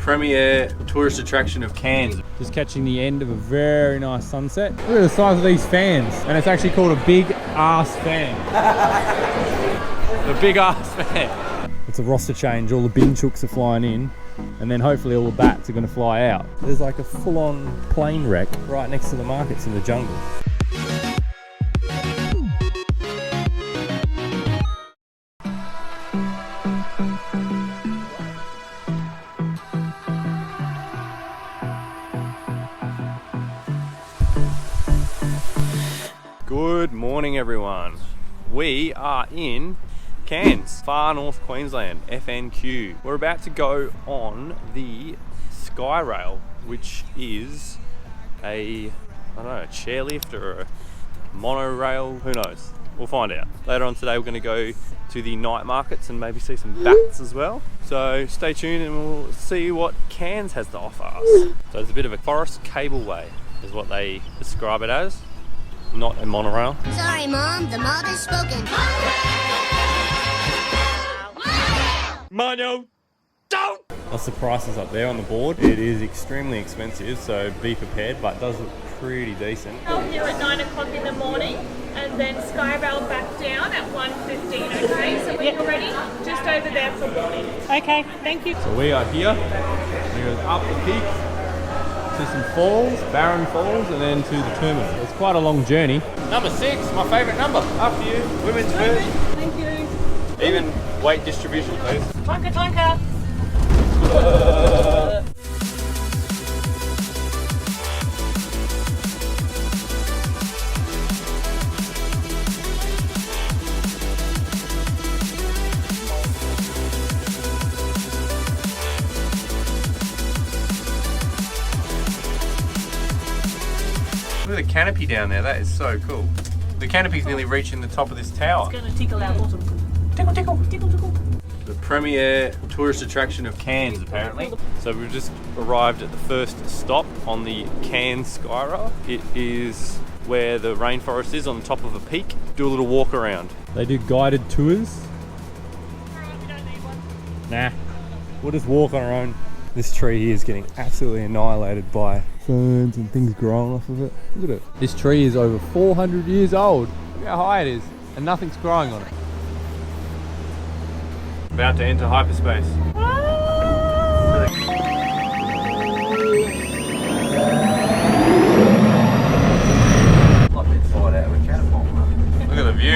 premier tourist attraction of Cairns. Just catching the end of a very nice sunset. Look at the size of these fans. And it's actually called a big ass fan. The big ass fan. It's a roster change. All the bin chooks are flying in. And then hopefully all the bats are going to fly out. There's like a full-on plane wreck right next to the markets in the jungle. Good morning, everyone. We are in Cairns, far north Queensland, FNQ. We're about to go on the SKYRAIL, which is a chairlift or a monorail, who knows? We'll find out. Later on today we're going to go to the night markets and maybe see some bats as well. So stay tuned and we'll see what Cairns has to offer us. So it's a bit of a forest cableway is what they describe it as, not a monorail. Sorry, Mom, the mob has spoken. Mono, don't! That's the prices up there on the board. It is extremely expensive, so be prepared, but it does look pretty decent. Here at 9 o'clock in the morning, and then SKYRAIL back down at 1:15, okay? So when you're ready, just over there for boarding. Okay, thank you. So we are here. We go up the peak to some falls, barren falls, and then to the terminal. It's quite a long journey. Number 6, my favourite number. After you, women's first. Thank you. Even weight distribution, please. Tonka, tonka. Look at the canopy down there, that is so cool. The canopy's nearly reaching the top of this tower. It's going to tickle our bottom. Tickle, tickle, tickle, tickle. The premier tourist attraction of Cairns, apparently. So we've just arrived at the first stop on the CAIRNS SKYRAIL. It is where the rainforest is on the top of a peak. Do a little walk around. They do guided tours. You don't need one. Nah, we'll just walk on our own. This tree here is getting absolutely annihilated by ferns and things growing off of it. Look at it. This tree is over 400 years old. Look how high it is, and nothing's growing on it. About to enter hyperspace. Look at the view.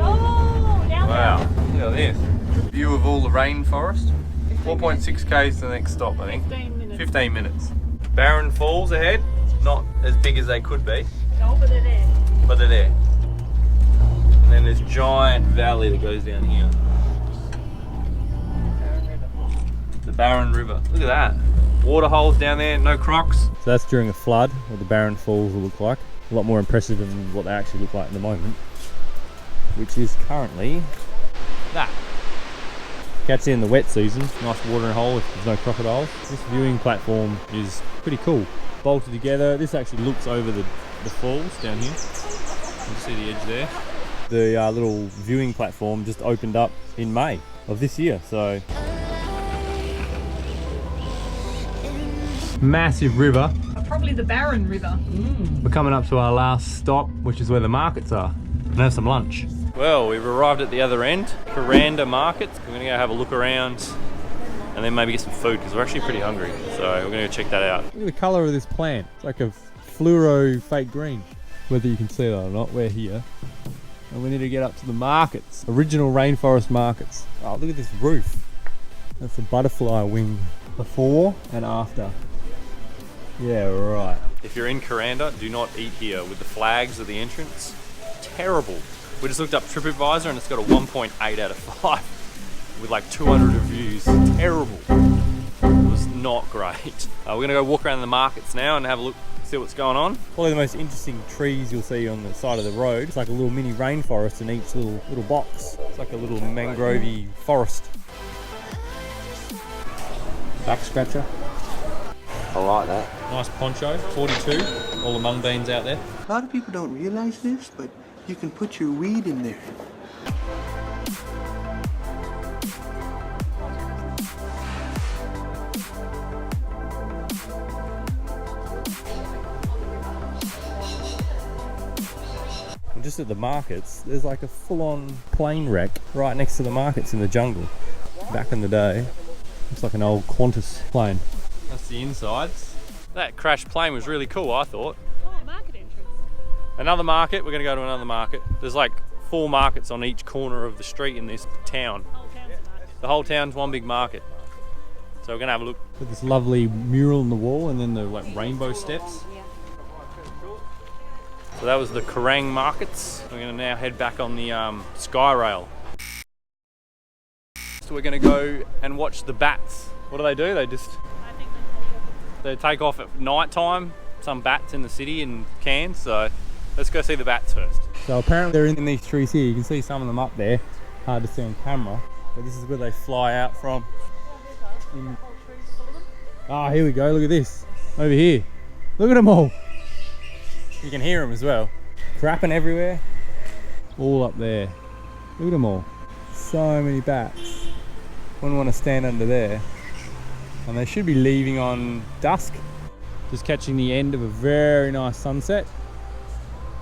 Oh, down Wow, look at this. View of all the rainforest. 4.6 k's to the next stop, I think. 15 minutes. 15 minutes. Barren Falls ahead. Not as big as they could be, No, but they're there. but they're there. And then this giant valley that goes down here. The Barren River. Look at that. Water holes down there, no crocs. So that's during a flood, what the barren falls will look like. A lot more impressive than what they actually look like at the moment, which is currently that. Catch it in the wet season, nice watering hole if there's no crocodiles. This viewing platform is pretty cool. Bolted together, this actually looks over the falls down here. You can see the edge there. The little viewing platform just opened up in May of this year, so. Massive river. Probably the Barren River. We're coming up to our last stop, which is where the markets are. And have some lunch. Well, we've arrived at the other end, KURANDA markets. We're gonna go have a look around and then maybe get some food because we're actually pretty hungry. So we're gonna go check that out. Look at the colour of this plant. It's like a fluoro fake green. Whether you can see that or not, we're here. And we need to get up to the markets. Original rainforest markets. Oh, look at this roof. That's a butterfly wing. Before and after. Yeah, right. If you're in KURANDA, do not eat here with the flags at the entrance. Terrible. We just looked up TripAdvisor and it's got a 1.8 out of 5 with like 200 reviews. Terrible. It was not great. We're gonna go walk around the markets now and have a look, see what's going on. Probably the most interesting trees you'll see on the side of the road. It's like a little mini rainforest in each little box. It's like a little mangrovey forest. Back scratcher. I like that. Nice poncho, 42. All the mung beans out there. A lot of people don't realize this, but you can put your weed in there. just at the markets, there's like a full-on plane wreck right next to the markets in the jungle. Back in the day, it's like an old Qantas plane. That's the insides. That crashed plane was really cool, I thought. Oh, market entrance. Another market, we're gonna go to another market. There's like 4 markets on each corner of the street in this town. Whole town's a market. The whole town's one big market. So we're gonna have a look. Got this lovely mural on the wall and then the like rainbow steps. So that was the Kerang markets. We're gonna now head back on the SKYRAIL. So we're gonna go and watch the bats. What do? They just, I think they take off at night time. Some bats in the city in Cairns, so let's go see the bats first. So apparently they're in these trees here. You can see some of them up there. Hard to see on camera, but this is where they fly out from. Ah, here we go. Look at this. Over here. Look at them all. You can hear them as well. Crapping everywhere. All up there. Look at them all. So many bats. Wouldn't want to stand under there. And they should be leaving on dusk. Just catching the end of a very nice sunset.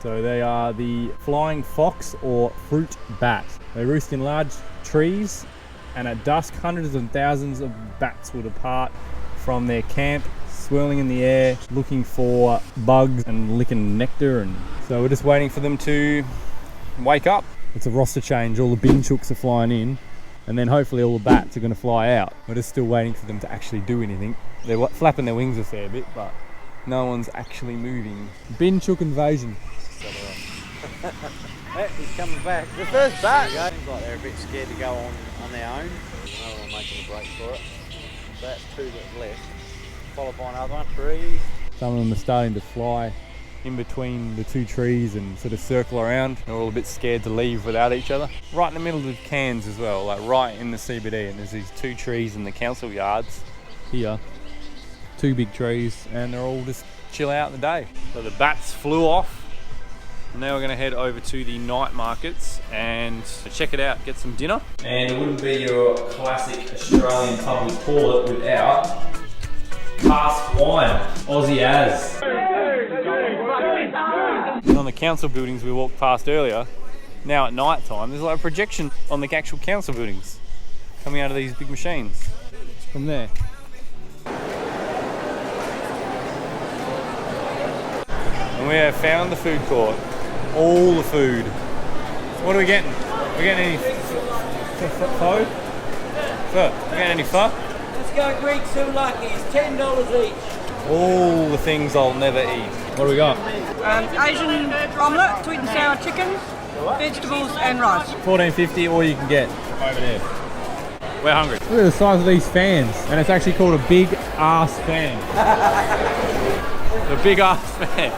So they are the flying fox or fruit bat. They roost in large trees, and at dusk hundreds and thousands of bats will depart from their camp, swirling in the air, looking for bugs and licking nectar. And so we're just waiting for them to wake up. It's a roster change. All the bin chooks are flying in, and then hopefully all the bats are going to fly out. We're just still waiting for them to actually do anything. They're flapping their wings a fair bit, but no one's actually moving. Bin chook invasion. He's coming back. The first bat. Seems like they're a bit scared to go on their own. No one making a break for it. So that's 2 that's left. Followed by another one, 3. Some of them are starting to fly in between the 2 trees and sort of circle around. They're all a bit scared to leave without each other. Right in the middle of Cairns as well, like right in the CBD, and there's these 2 trees in the council yards here. 2 big trees, and they're all just chill out in the day. So the bats flew off. Now we're going to head over to the night markets and check it out, get some dinner. And it wouldn't be your classic Australian public toilet without cask wine, Aussie as. And on the council buildings we walked past earlier, now at night time, there's like a projection on the actual council buildings coming out of these big machines from there. And we have found the food court. All the food. What are we getting? We're getting any pho? We're getting any pho? Let's go Greek souvlaki, it's $10 each. All the things I'll never eat. What do we got? Asian omelette, sweet and sour chicken, vegetables and rice. $14.50, all you can get over there. We're hungry. Look at the size of these fans, and it's actually called a big ass fan. The big ass fan.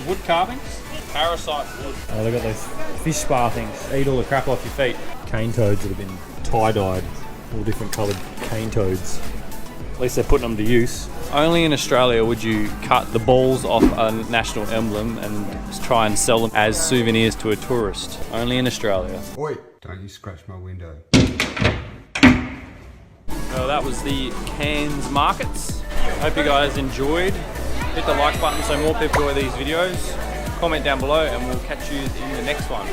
Wood carvings? Parasite wood. Oh, they got those fish spar things. Eat all the crap off your feet. Cane toads that have been tie-dyed. All different coloured cane toads. At least they're putting them to use. Only in Australia would you cut the balls off a national emblem and try and sell them as souvenirs to a tourist. Only in Australia. Oi! Don't you scratch my window. Well, that was the Cairns markets. Hope you guys enjoyed. Hit the like button so more people enjoy these videos. Comment down below and we'll catch you in the next one.